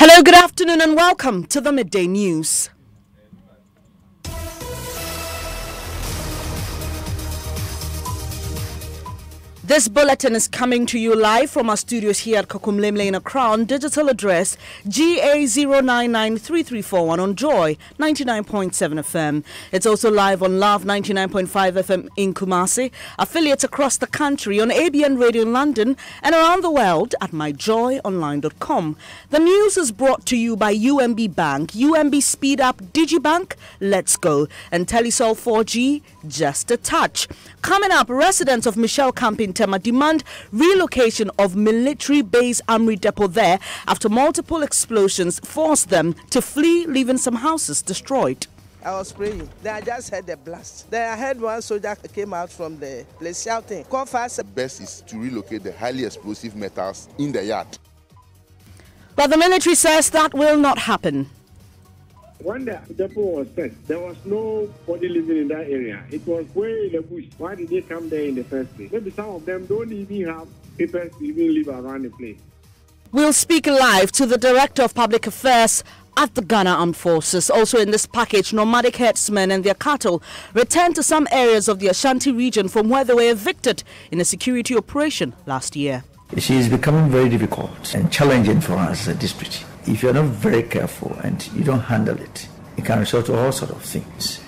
Hello, good afternoon and welcome to the Midday News. This bulletin is coming to you live from our studios here at Kokumlem Lane, Crown. Digital address GA099334 on Joy 99.7 FM. It's also live on Love 99.5 FM in Kumasi, affiliates across the country on ABN Radio in London and around the world at myjoyonline.com. The news is brought to you by UMB Bank, UMB Speed Up, Digibank, Let's Go, and Telecel 4G, just a touch. Coming up, residents of Michelle Camp in Tema demand relocation of military base Armory Depot there after multiple explosions forced them to flee, leaving some houses destroyed. I was praying. Then I just heard the blast. Then I heard one soldier came out from the place shouting, "Come fast." The best is to relocate the highly explosive metals in the yard. But the military says that will not happen. When the depot was set, there was nobody living in that area. It was way in the bush. Why did they come there in the first place? Maybe some of them don't even have papers to even live around the place. We'll speak live to the Director of Public Affairs at the Ghana Armed Forces. Also in this package, nomadic herdsmen and their cattle returned to some areas of the Ashanti region from where they were evicted in a security operation last year. She is becoming very difficult and challenging for us as a district. If you're not very careful and you don't handle it, it can result to all sorts of things.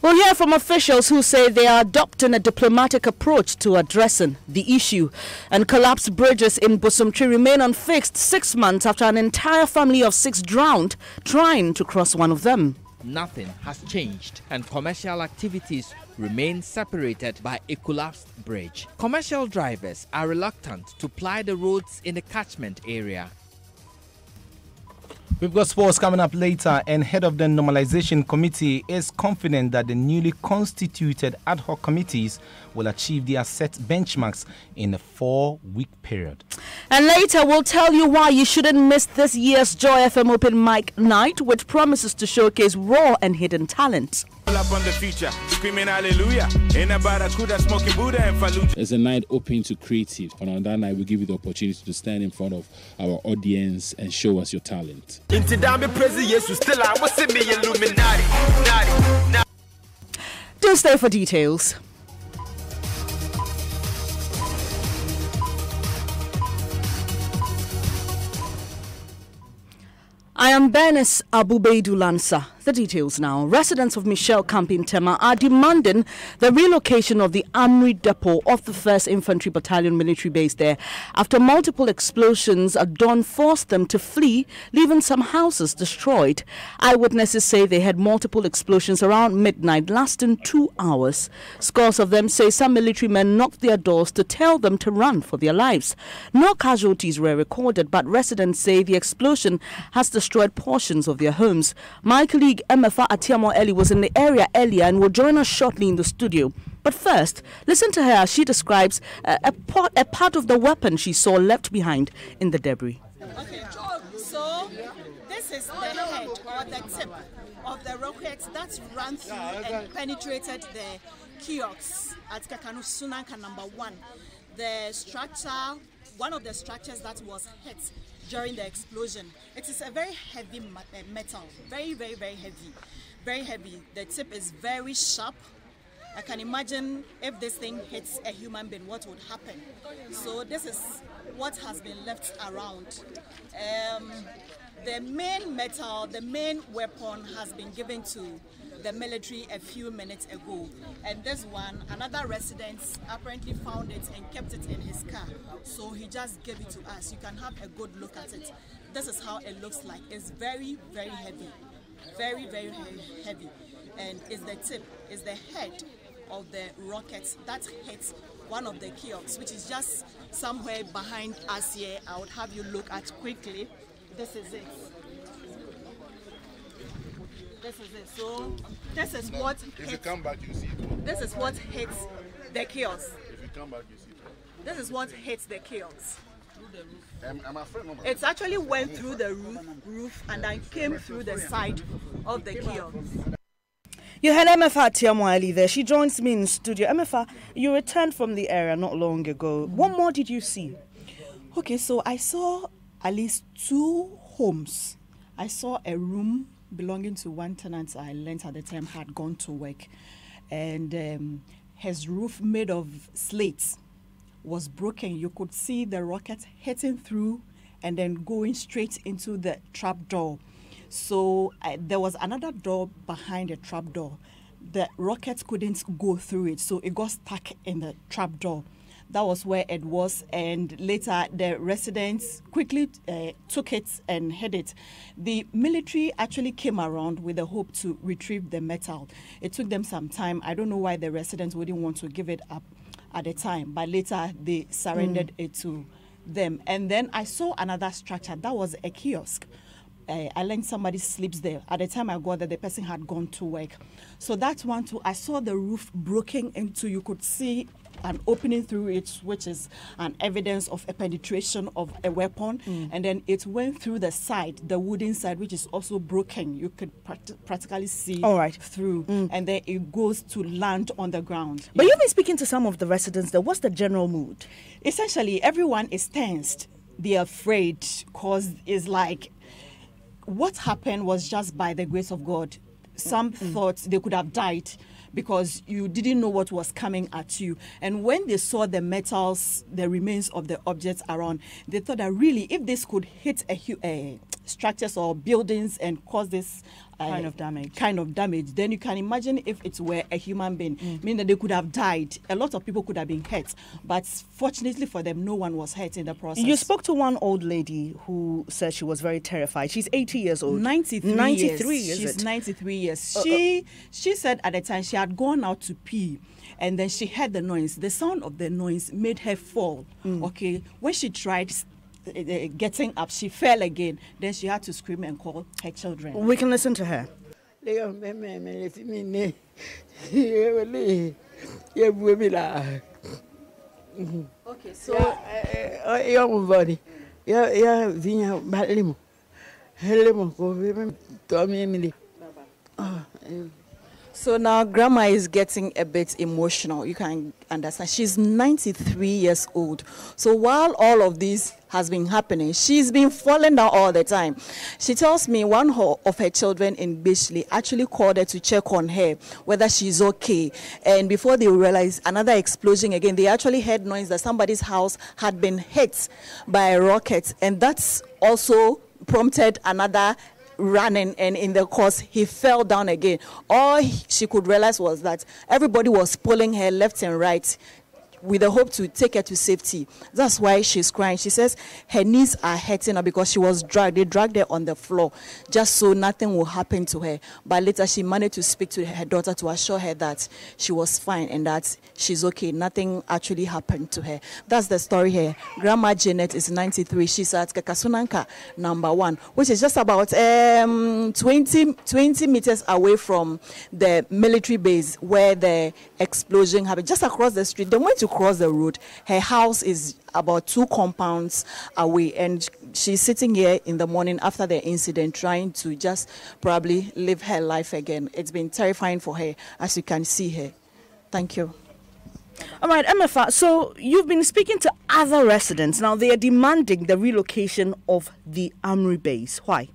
We'll hear from officials who say they are adopting a diplomatic approach to addressing the issue. And collapsed bridges in Busumtri remain unfixed 6 months after an entire family of 6 drowned trying to cross one of them. Nothing has changed and commercial activities remain separated by a collapsed bridge. Commercial drivers are reluctant to ply the roads in the catchment area. We've got sports coming up later, and head of the normalization committee is confident that the newly constituted ad hoc committees will achieve their set benchmarks in a 4-week period. And later we'll tell you why you shouldn't miss this year's Joy FM Open Mic Night, which promises to showcase raw and hidden talent. Up on the future, screaming hallelujah. Ain't about a Kuda smoking Buddha and Fallujah. It's a night open to creative, and on that night we give you the opportunity to stand in front of our audience and show us your talent. Do stay for details. I am Bernice Abubeidu Lansa. The details now. Residents of Michelle Camp in Tema are demanding the relocation of the Armory Depot of the 1st Infantry Battalion military base there after multiple explosions at dawn forced them to flee, leaving some houses destroyed. Eyewitnesses say they had multiple explosions around midnight lasting 2 hours. Scores of them say some military men knocked their doors to tell them to run for their lives. No casualties were recorded, but residents say the explosion has destroyed portions of their homes. My colleague Amitha was in the area earlier and will join us shortly in the studio. But first, listen to her as she describes a part of the weapon she saw left behind in the debris. Okay, so this is the head or the tip of the rocket that ran through and penetrated the kiosks at Kakanu Sunanka #1. The structure, one of the structures that was hit during the explosion. It is a very heavy metal, very, very, very heavy, very heavy. The tip is very sharp. I can imagine if this thing hits a human being, what would happen. So this is what has been left around. The main metal, the main weapon has been given to the military a few minutes ago, and this one, another resident apparently found it and kept it in his car, so he just gave it to us. You can have a good look at it. This is how it looks like. It's very, very heavy, very, very heavy, and it's the tip, it's the head of the rocket that hits one of the kiosks, which is just somewhere behind us here. I would have you look at quickly. This is it. This is it. So this is what if you come back, you see it. This is what hits the kiosk. If you come back, you see it. This is what hits the kiosk. I'm afraid, no, it actually went through the roof and then came through the side of the kiosk. You had Amitha Tiamwali there. She joins me in the studio. Amitha, you returned from the area not long ago. What more did you see? Okay, so I saw at least 2 homes. I saw a room belonging to one tenant I learned at the time had gone to work, and his roof made of slates was broken. You could see the rocket hitting through and then going straight into the trap door. So there was another door behind the trap door. The rocket couldn't go through it, so it got stuck in the trap door. That was where it was, and later the residents quickly took it and hid it. The military actually came around with the hope to retrieve the metal. It took them some time. I don't know why the residents wouldn't want to give it up at the time, but later they surrendered it to them. And then I saw another structure. That was a kiosk. I learned somebody sleeps there. At the time I got there, the person had gone to work. So that one too, I saw the roof broken into, you could see an opening through it, which is an evidence of a penetration of a weapon. And then it went through the side, the wooden side, which is also broken. You could practically see through. And then it goes to land on the ground. But you've been speaking to some of the residents there. What's the general mood? Essentially, everyone is tensed. They're afraid because it's like, what happened was just by the grace of God. Some thought they could have died because you didn't know what was coming at you. And when they saw the metals, the remains of the objects around, they thought that really, if this could hit structures or buildings and cause this kind of damage, then you can imagine if it were a human being, meaning that they could have died. A lot of people could have been hurt, but fortunately for them, no one was hurt in the process. You spoke to one old lady who said she was very terrified. She's 80 years old. 93 years. She's 93 years. She said at the time she had gone out to pee, and then she heard the noise. The sound of the noise made her fall. Okay, when she tried getting up, she fell again. Then she had to scream and call her children. We can listen to her. Okay, so so now Grandma is getting a bit emotional. You can understand. She's 93 years old. So while all of this has been happening, she's been falling down all the time. She tells me one of her children in Bishley actually called her to check on her, whether she's okay. And before they realized another explosion again, they actually heard noise that somebody's house had been hit by a rocket. And that's also prompted another running, and in the course he fell down again. All she could realize was that everybody was pulling her left and right with the hope to take her to safety. That's why she's crying. She says her knees are hurting her because she was dragged. They dragged her on the floor just so nothing will happen to her. But later she managed to speak to her daughter to assure her that she was fine and that she's okay. Nothing actually happened to her. That's the story here. Grandma Janet is 93. She's at Kakasunanka number 1, which is just about 20 meters away from the military base where the explosion happened. Just across the street. They went to cross the road. Her house is about 2 compounds away, and she's sitting here in the morning after the incident trying to just probably live her life again. It's been terrifying for her, as you can see here. Thank you. All right, Amitha, so you've been speaking to other residents. Now they are demanding the relocation of the Armory base. Why?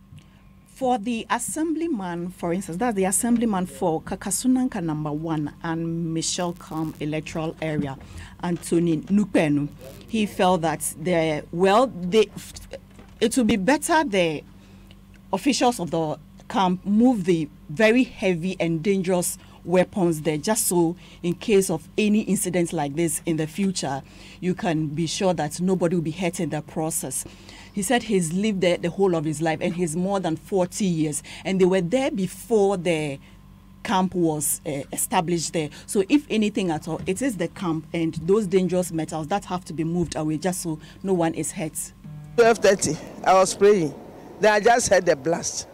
For the assemblyman, for instance, that's the assemblyman for Kakasunanka number 1 and Michelle Calm electoral area, Anthony Nupenu. He felt that it would be better the officials of the camp move the very heavy and dangerous weapons there, just so in case of any incidents like this in the future, you can be sure that nobody will be hurt in the process. He said he's lived there the whole of his life, and he's more than 40 years. And they were there before the camp was established there. So if anything at all, it is the camp and those dangerous metals that have to be moved away just so no one is hurt. 12:30, I was praying. Then I just heard the blast.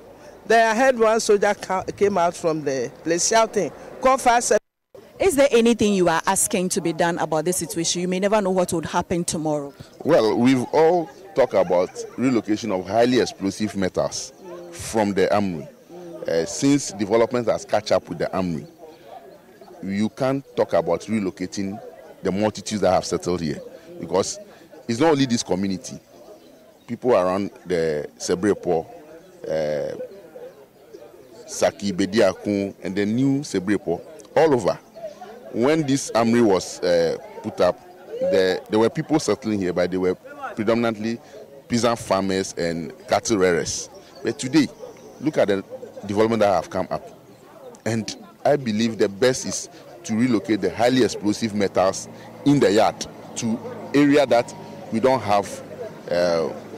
Then I heard one soldier came out from the place shouting, "Call 5-7." Is there anything you are asking to be done about this situation? You may never know what would happen tomorrow. Well, we've all talked about relocation of highly explosive metals from the armory. Since development has catch up with the armory, you can't talk about relocating the multitudes that have settled here, because it's not only this community. people around the Sebrepo, Saki, Bediakun, and the new Sebrepo, all over. When this armory was put up, there were people settling here, but they were predominantly peasant farmers and cattle rearers. But today, look at the development that have come up. And I believe the best is to relocate the highly explosive metals in the yard to area that we don't have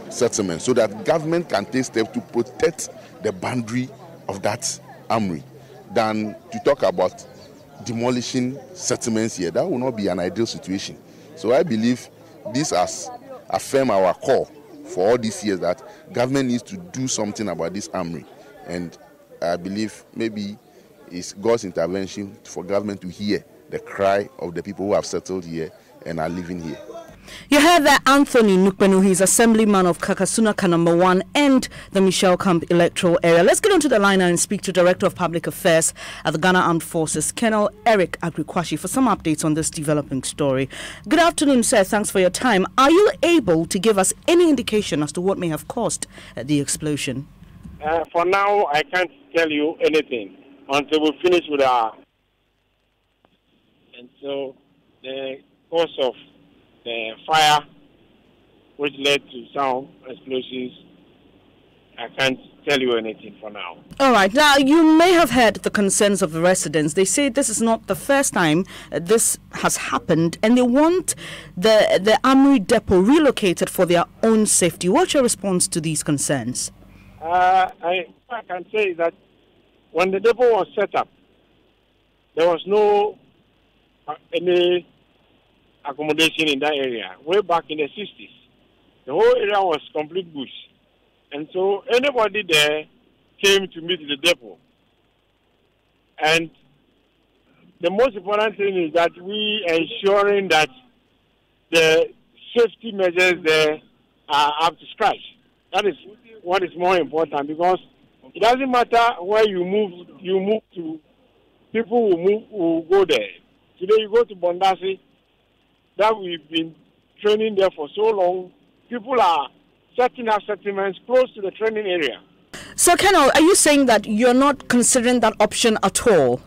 settlement, so that government can take steps to protect the boundary of that armory than to talk about demolishing settlements here. That will not be an ideal situation. So I believe this has affirmed our call for all these years that government needs to do something about this armory. And I believe maybe it's God's intervention for government to hear the cry of the people who have settled here and are living here. You heard that Anthony Nukpenu, he's assemblyman of Kakasunaka number 1 and the Michelle Camp electoral area. Let's get onto the line now and speak to Director of Public Affairs at the Ghana Armed Forces, Colonel Eric Agrikwashi, for some updates on this developing story. Good afternoon, sir. Thanks for your time. Are you able to give us any indication as to what may have caused the explosion? For now, I can't tell you anything until we finish with our... And so the cause of the fire, which led to some explosions, I can't tell you anything for now. All right. Now, you may have heard the concerns of the residents. They say this is not the first time this has happened, and they want the armory depot relocated for their own safety. What's your response to these concerns? I can say that when the depot was set up, there was no any accommodation in that area. Way back in the 60s, the whole area was complete bush. And so anybody there came to meet the depot. And the most important thing is that we ensuring that the safety measures there are up to scratch. That is what is more important, because it doesn't matter where you move to, people will go there. Today you go to Bondasi, that we've been training there for so long, people are setting up settlements close to the training area. So, Colonel, are you saying that you're not considering that option at all?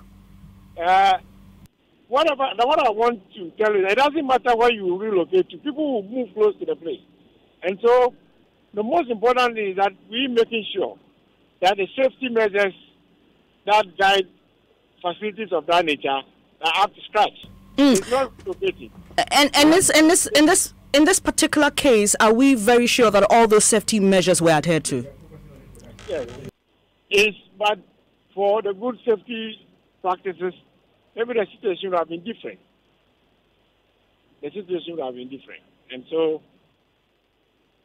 What I want to tell you, it doesn't matter where you relocate to, people will move close to the place. And so, the most important thing is that we're making sure that the safety measures that guide facilities of that nature are up to scratch. It's not located. And in this particular case, are we very sure that all those safety measures were adhered to? Yes, but for the good safety practices, maybe the situation would have been different. And so,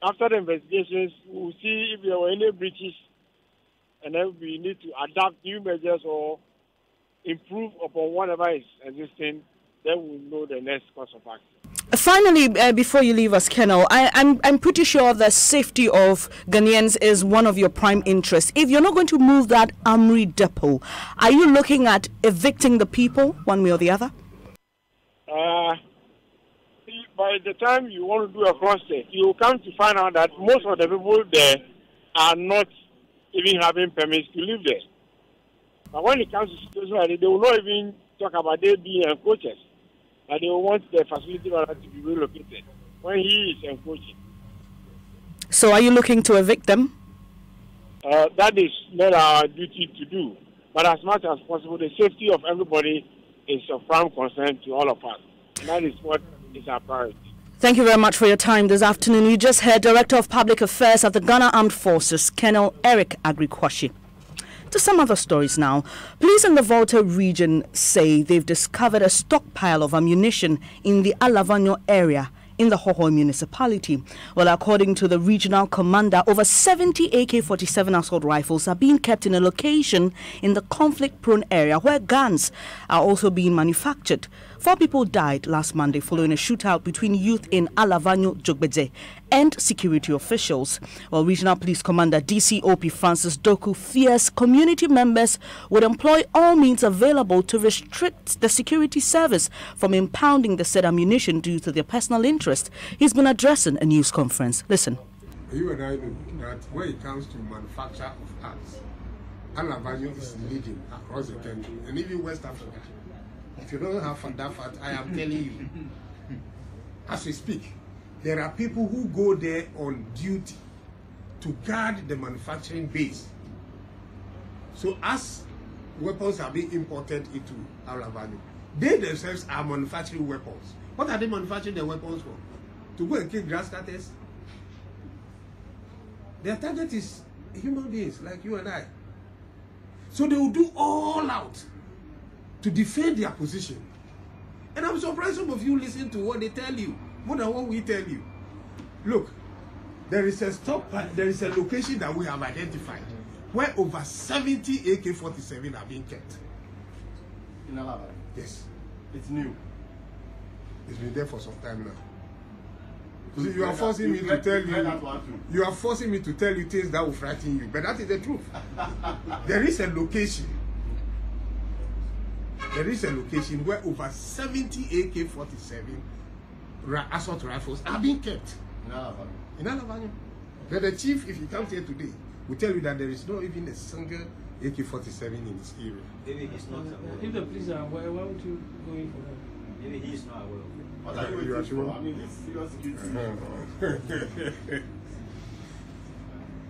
after the investigations, we'll see if there were any breaches, and then we need to adapt new measures or improve upon whatever is existing. Then we'll know the next course of action. Finally, before you leave us, Colonel, I'm pretty sure the safety of Ghanaians is one of your prime interests. If you're not going to move that armory depot, are you looking at evicting the people one way or the other? By the time you want to do a cross-check, you will come to find out that most of the people there are not even having permits to live there. But when it comes to situations like that, they will not even talk about they being coaches. But they want the facility to be relocated when he is encroaching. So are you looking to evict them? That is not our duty to do. But as much as possible, the safety of everybody is of prime concern to all of us. And that is what is our priority. Thank you very much for your time this afternoon. You just heard Director of Public Affairs at the Ghana Armed Forces, Colonel Eric Agrikwashi. To some other stories now. Police in the Volta region say they've discovered a stockpile of ammunition in the Alavanyo area in the Hohoi municipality. Well, according to the regional commander, over 70 AK-47 assault rifles are being kept in a location in the conflict-prone area where guns are also being manufactured. 4 people died last Monday following a shootout between youth in Alavanyo, Jogbedze and security officials. Well, Regional Police Commander DCOP Francis Doku fears community members would employ all means available to restrict the security service from impounding the said ammunition due to their personal interest. He's been addressing a news conference. Listen. You and I know that when it comes to manufacture of arms, Alavanyo is leading across the country and even West Africa. If you don't have that fact, I am telling you, as we speak, there are people who go there on duty to guard the manufacturing base. So as weapons are being imported into Alavanyo, they themselves are manufacturing weapons. What are they manufacturing the weapons for? To go and kill grass cutters? Their target is human beings like you and I. So they will do all out to defend their position. And I'm surprised some of you listen to what they tell you, more than what we tell you. Look, there is a location that we have identified where over 70 AK-47 are being kept. In Alaba? Yes. It's new. It's been there for some time now. See, you are forcing me to tell you. You are forcing me to tell you things that will frighten you, but that is the truth. There is a location. There is a location where over 70 AK-47 assault rifles are being kept. In Alavanyo. But the chief, if he comes here today, will tell you that there is not even a single AK-47 in this area. Maybe he's not aware. If the police are aware, why would you go in for that? Maybe he's not aware. What are you waiting for? I mean, it's serious security.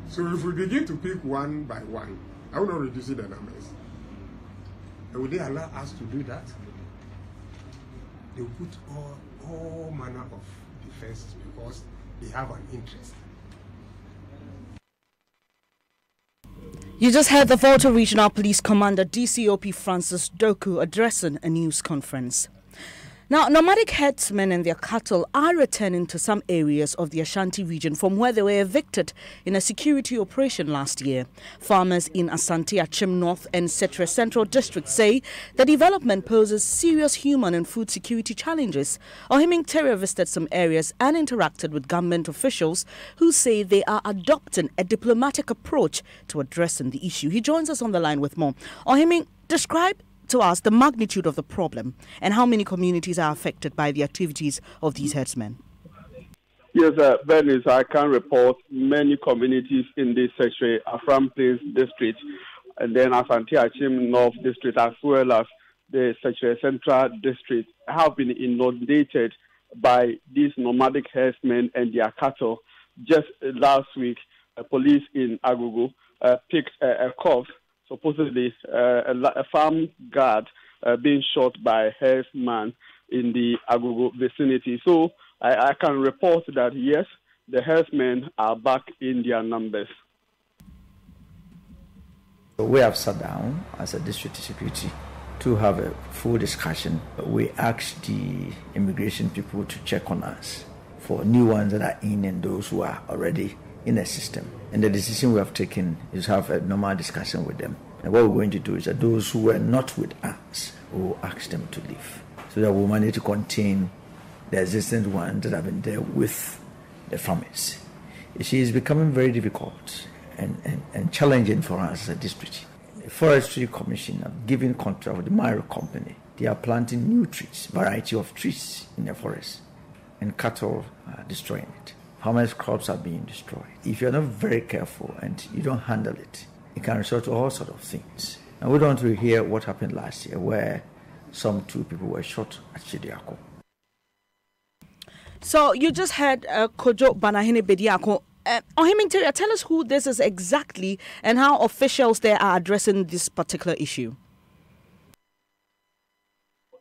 So if we begin to pick one by one, I will not reduce the numbers. And will they allow us to do that? They will put all manner of defenses because they have an interest. You just heard the Volta Regional Police Commander DCOP Francis Doku addressing a news conference. Now, nomadic herdsmen and their cattle are returning to some areas of the Ashanti region from where they were evicted in a security operation last year. Farmers in Ashanti, Achim North and Setre Central districts say the development poses serious human and food security challenges. Ohiming Terry visited some areas and interacted with government officials who say they are adopting a diplomatic approach to addressing the issue. He joins us on the line with more. Ohiming, describe to us the magnitude of the problem and how many communities are affected by the activities of these herdsmen. Yes, Venice, I can report many communities in this Setre Afram Plains district and then Ashanti Achim North district as well as the Setre Central district have been inundated by these nomadic herdsmen and their cattle. Just last week, police in Agogo picked a calf, supposedly a farm guard being shot by a herdsman in the Agogo vicinity. So I can report that, yes, the herdsmen are back in their numbers. We have sat down as a district security to have a full discussion. We asked the immigration people to check on us for new ones that are in and those who are already in the system. And the decision we have taken is to have a normal discussion with them. And what we're going to do is that those who were not with us, we will ask them to leave, so that we manage to contain the existing ones that have been there with the farmers. You see, it's becoming very difficult and challenging for us as a district. The Forestry Commission have given contract with the Miro Company. They are planting new trees, variety of trees in the forest, and cattle are destroying it. Farmers' crops are being destroyed. If you're not very careful and you don't handle it, it can result to all sorts of things. And we don't want to hear what happened last year, where some 2 people were shot at Chidiako. So you just heard Kojo Banahine Bediako. Ohiming, tell us who this is exactly and how officials there are addressing this particular issue.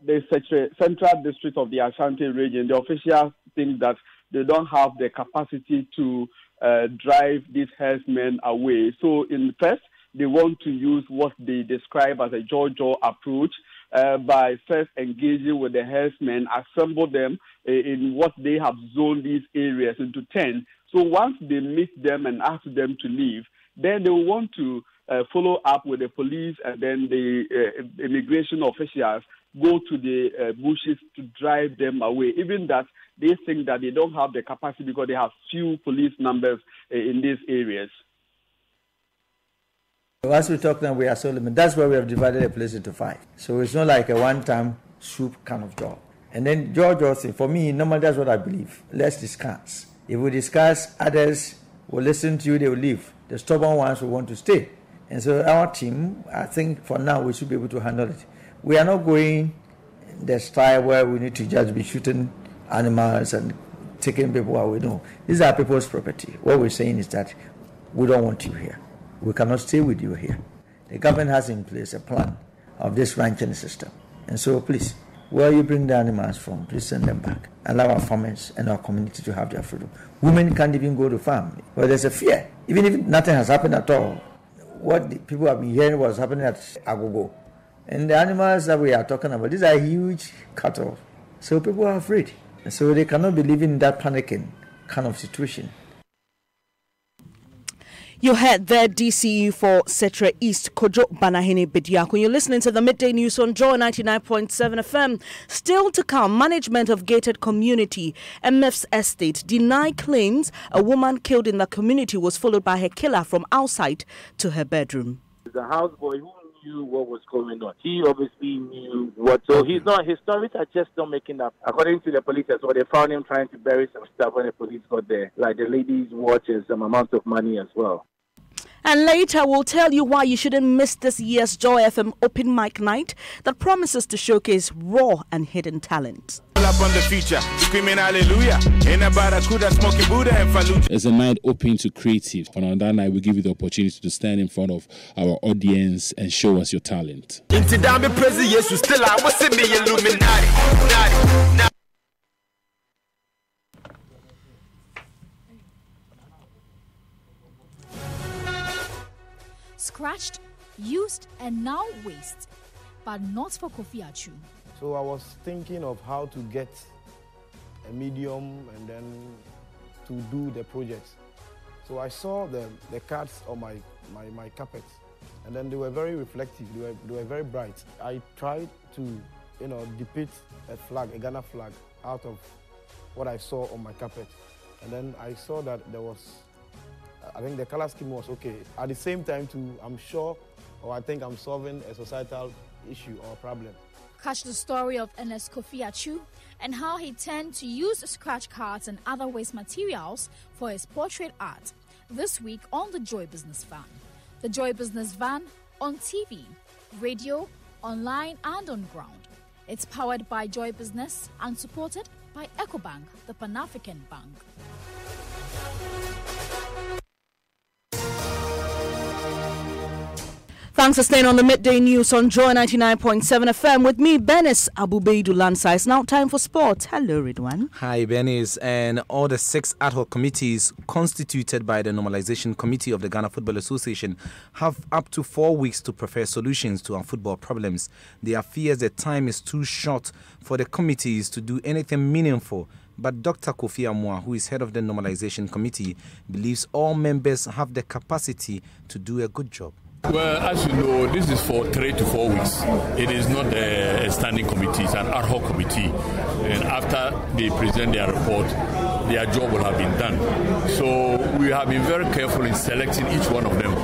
The Central District of the Ashanti region, the officials think that they don't have the capacity to drive these herdsmen away. So in first, they want to use what they describe as a jaw approach by first engaging with the herdsmen, assemble them in what they have zoned these areas into 10. So once they meet them and ask them to leave, then they will want to follow up with the police and then the immigration officials go to the bushes to drive them away. Even that, they think that they don't have the capacity because they have few police numbers in these areas. As we talk now, we are so limited. That's why we have divided the place into 5. So it's not like a one-time soup kind of job. And then George also, for me, normally that's what I believe. Let's discuss. If we discuss, others will listen to you, they will leave. The stubborn ones will want to stay. And so our team, I think for now, we should be able to handle it. We are not going the style where we need to just be shooting animals and taking people away. No, these are people's property. What we're saying is that we don't want you here. We cannot stay with you here. The government has in place a plan of this ranching system. And so please, where you bring the animals from, please send them back. Allow our farmers and our community to have their freedom. Women can't even go to farm. Well, there's a fear. Even if nothing has happened at all, what the people have been hearing was happening at Agogo. And the animals that we are talking about, these are huge cattle. So people are afraid. And so they cannot be living in that panicking kind of situation. You heard there DCU for Setre East, Kojo Banahini Bediako. You're listening to the Midday News on Joy 99.7 FM. Still to come, management of gated community, MF's estate, deny claims a woman killed in the community was followed by her killer from outside to her bedroom. The houseboy who knew what was going on. He obviously knew what. So his stories are just not making up. According to the police as well, they found him trying to bury some stuff when the police got there, like the lady's watch and some amount of money as well. And later, we'll tell you why you shouldn't miss this year's Joy FM Open Mic Night that promises to showcase raw and hidden talent. Up on the feature, screaming hallelujah. In a barracuda, smoking Buddha and Fallujah. It's a night open to creative. And on that night, we give you the opportunity to stand in front of our audience and show us your talent. Scratched, used, and now waste, but not for Kofi Achu. So I was thinking of how to get a medium and then to do the projects. So I saw the cards on my carpet, and then they were very reflective. They were very bright. I tried to, depict a flag, a Ghana flag, out of what I saw on my carpet, and then I saw that there was. I think the color scheme was okay. At the same time, too, I think I'm solving a societal issue or problem. Catch the story of NS Kofi Achu and how he turned to use scratch cards and other waste materials for his portrait art this week on the Joy Business Van. The Joy Business Van on TV, radio, online and on ground. It's powered by Joy Business and supported by EcoBank, the Pan-African Bank. Thanks for staying on the Midday News on Joy 99.7 FM with me, Benis Abubeidu Lansa. It's now time for sports. Hello, Ridwan. Hi, Benis. And all the 6 ad hoc committees constituted by the Normalization Committee of the Ghana Football Association have up to 4 weeks to prepare solutions to our football problems. They fears the time is too short for the committees to do anything meaningful. But Dr. Kofi Amwa, who is head of the Normalization Committee, believes all members have the capacity to do a good job. Well, as you know, this is for 3 to 4 weeks. It is not a standing committee, it's an ad hoc committee. And after they present their report, their job will have been done. So we have been very careful in selecting each one of them.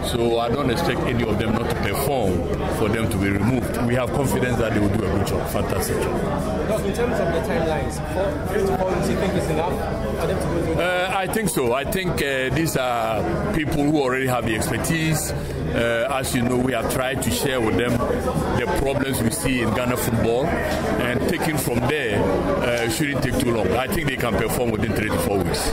So I don't expect any of them not to perform for them to be removed. We have confidence that they will do a good job, fantastic job. In terms of the timelines, 3 to 4 weeks, you think is enough for them to go through? I think so. I think these are people who already have the expertise. As you know, we have tried to share with them the problems we see in Ghana football, and taking from there shouldn't take too long. I think they can perform within 3 to 4 weeks.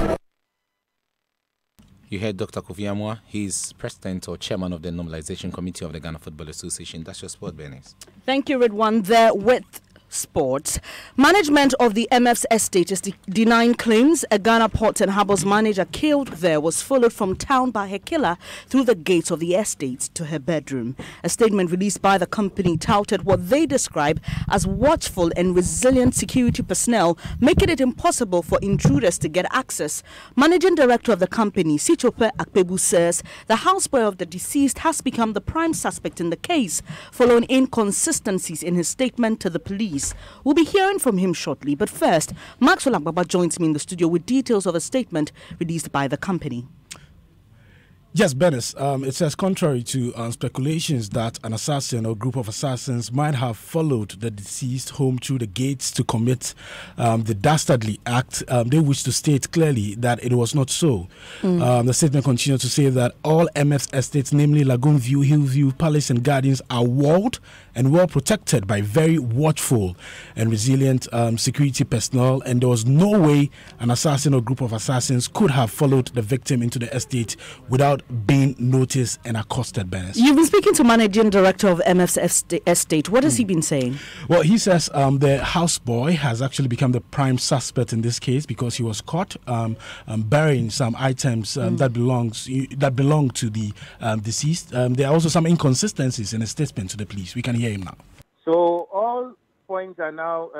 You heard Dr. Kofi Amwa. He's president or chairman of the Normalization Committee of the Ghana Football Association. That's your sport, Benis. Thank you, Ridwan. There with sports. Management of the MF's estate is denying claims a Ghana Ports and Harbours manager killed there was followed from town by her killer through the gates of the estate to her bedroom. A statement released by the company touted what they describe as watchful and resilient security personnel, making it impossible for intruders to get access. Managing director of the company, Sichope Akpebu, says the houseboy of the deceased has become the prime suspect in the case, following inconsistencies in his statement to the police. We'll be hearing from him shortly, but first, Maxwell Agbaba joins me in the studio with details of a statement released by the company. Yes, Benes. It says contrary to speculations that an assassin or group of assassins might have followed the deceased home through the gates to commit the dastardly act, they wish to state clearly that it was not so. The statement continued to say that all MF's estates, namely Lagoon View, Hillview, Palace and Gardens, are walled and well protected by very watchful and resilient security personnel, and there was no way an assassin or group of assassins could have followed the victim into the estate without being noticed and accosted. Benes. You've been speaking to managing director of MF's estate. What has he been saying? Well, he says the houseboy has actually become the prime suspect in this case because he was caught burying some items that belong to the deceased. There are also some inconsistencies in a statement to the police. We can hear him now. So all things are now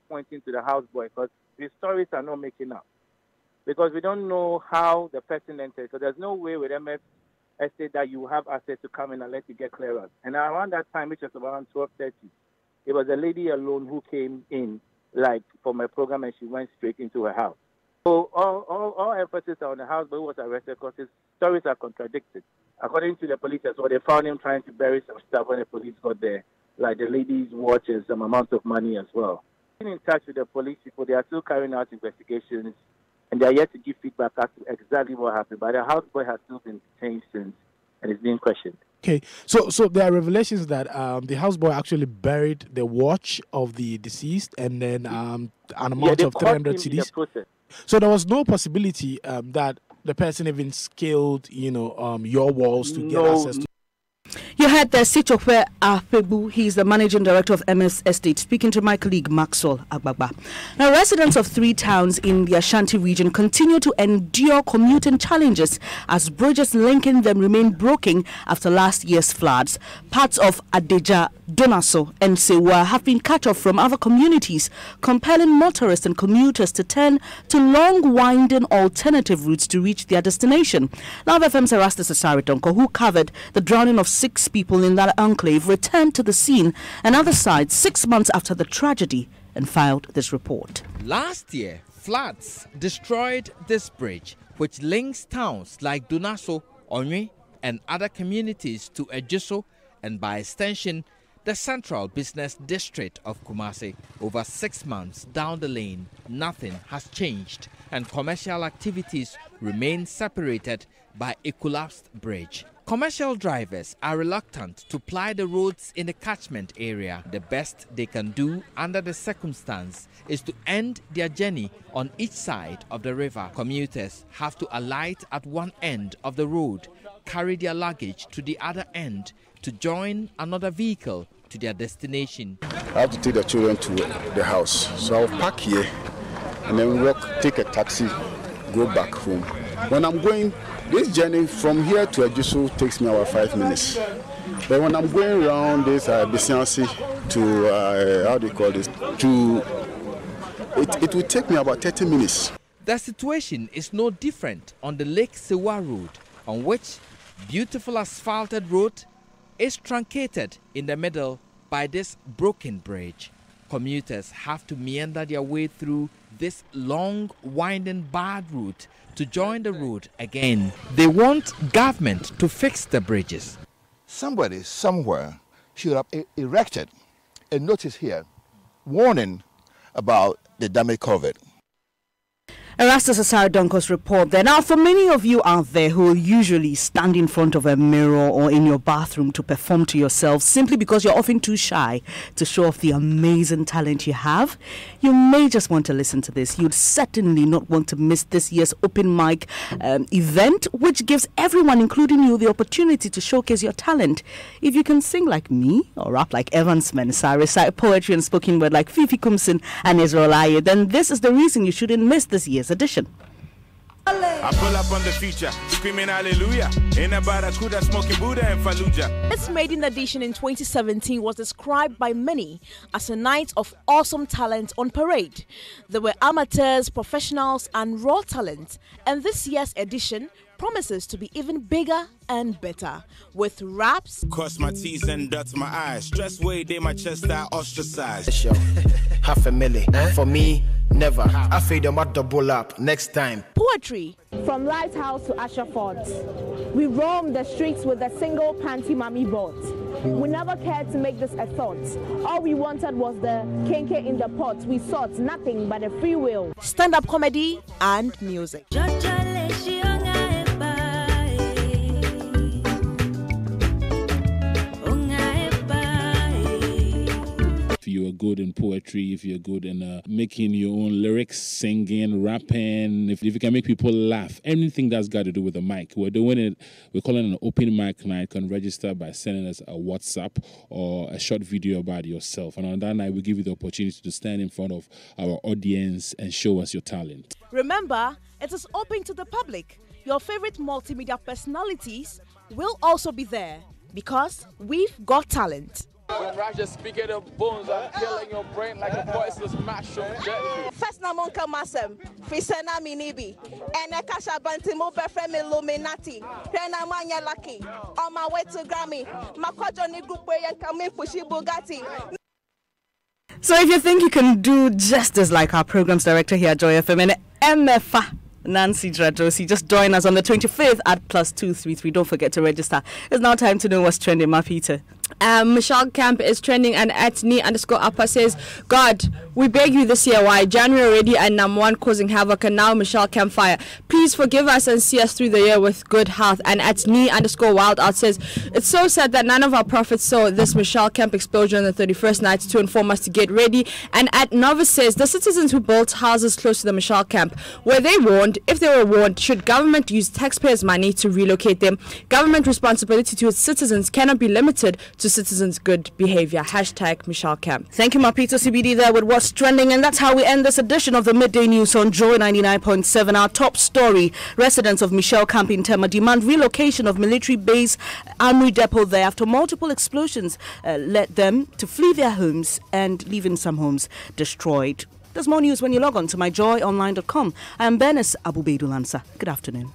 pointing to the houseboy because the stories are not making up. Because we don't know how the person entered. So there's no way with MF estate that you have access to come in and let you get clearance. And around that time, which was around 12:30, it was a lady alone who came in, like, from a program, and she went straight into her house. So all emphasis are on the houseboy who was arrested because his stories are contradicted. According to the police as well, they found him trying to bury some stuff when the police got there, like the lady's watch and some amount of money as well. In touch with the police people, they are still carrying out investigations. And they are yet to give feedback as to exactly what happened. But the houseboy has still been detained since and is being questioned. Okay, so there are revelations that the houseboy actually buried the watch of the deceased and then an amount of 300 cedis. So there was no possibility that the person even scaled, your walls to get access to. You heard the Sitokwe Afebu. He's the managing director of MS Estate, speaking to my colleague Maxwell Agbagba. Now, residents of 3 towns in the Ashanti region continue to endure commuting challenges as bridges linking them remain broken after last year's floods. Parts of Adeja, Donaso, and Sewa have been cut off from other communities, compelling motorists and commuters to turn to long, winding alternative routes to reach their destination. Love FM's Erastus Asaritonko, who covered the drowning of 6 people in that enclave, returned to the scene and other sites 6 months after the tragedy and filed this report. Last year, floods destroyed this bridge, which links towns like Dunaso, Onwe, and other communities to Ejiso and by extension, the central business district of Kumasi. Over 6 months down the lane, nothing has changed and commercial activities remain separated by a collapsed bridge. Commercial drivers are reluctant to ply the roads in the catchment area. The best they can do under the circumstance is to end their journey on each side of the river. Commuters have to alight at one end of the road, carry their luggage to the other end to join another vehicle to their destination. I have to take the children to the house, so I'll park here and then take a taxi, go back home. When I'm going, this journey from here to Ejiso takes me about 5 minutes. But when I'm going around this Bisiansi to, it will take me about 30 minutes. The situation is no different on the Lake Sewa Road, on which beautiful asphalted road is truncated in the middle by this broken bridge. Commuters have to meander their way through this long, winding bad route to join the road again. They want government to fix the bridges. Somebody somewhere should have erected a notice here warning about the damage covered. Erastus Asari-Donko's report there. Now, for many of you out there who usually stand in front of a mirror or in your bathroom to perform to yourself simply because you're often too shy to show off the amazing talent you have, you may just want to listen to this. You'd certainly not want to miss this year's open mic event, which gives everyone, including you, the opportunity to showcase your talent. If you can sing like me or rap like Herdsmen, recite poetry and spoken word like Fifi Kumsin and Israel Aye, then this is the reason you shouldn't miss this year's edition. I pull up on the feature, screaming hallelujah. In a barracuda, smoking Buddha and Fallujah. This maiden edition in 2017 was described by many as a night of awesome talent on parade. There were amateurs, professionals, and raw talent. And this year's edition promises to be even bigger and better, with raps, Cross my T's and dots my eyes. Stress way, they my chest I ostracized. Show. $500,000. For me, never. I fade them at double up next time. poetry, from Lighthouse to Ashford. We roamed the streets with a single panty mummy boat. We never cared to make this a thought. All we wanted was the kenke in the pot. We sought nothing but a free will. Stand-up comedy and music. If you're good in poetry, if you're good in making your own lyrics, singing, rapping, if you can make people laugh, anything that's got to do with the mic, we're doing it. We're calling it an open mic night. You can register by sending us a WhatsApp or a short video about yourself. And on that night, we give you the opportunity to stand in front of our audience and show us your talent. Remember, it is open to the public. Your favorite multimedia personalities will also be there because we've got talent. When Raja speak at the bones, I'm killing your brain like a voiceless mushroom. First namonka masem, fisena minibi, and a kasha bantimo befriend Illuminati, Pena Manya Lucky, on my way to Grammy, Makojoni group where you come in Pushi Bugatti. So if you think you can do just as like our programs director here at Joy FM and MFA, Nancy Dradosi, just join us on the 25th at +233. Don't forget to register. It's now time to know what's trending, Ma Peter. Michelle Camp is trending, and at @knee_upper says, God, we beg you this year, why? January already and number one causing havoc, and now Michelle Camp fire. Please forgive us and see us through the year with good health. And at @knee_wildout says, it's so sad that none of our prophets saw this Michelle Camp explosion on the 31st night to inform us to get ready. And at Novice says, the citizens who built houses close to the Michelle Camp, were they warned? If they were warned, should government use taxpayers' money to relocate them? Government responsibility to its citizens cannot be limited to citizens' good behavior. #Michelle Camp. Thank you, Mapito CBD, there with what's trending. And that's how we end this edition of the Midday News on Joy 99.7. Our top story: residents of Michelle Camp in Tema demand relocation of military base armory depot there after multiple explosions led them to flee their homes and leaving some homes destroyed. There's more news when you log on to myjoyonline.com. I am Bernice Abubedu Lansa. Good afternoon.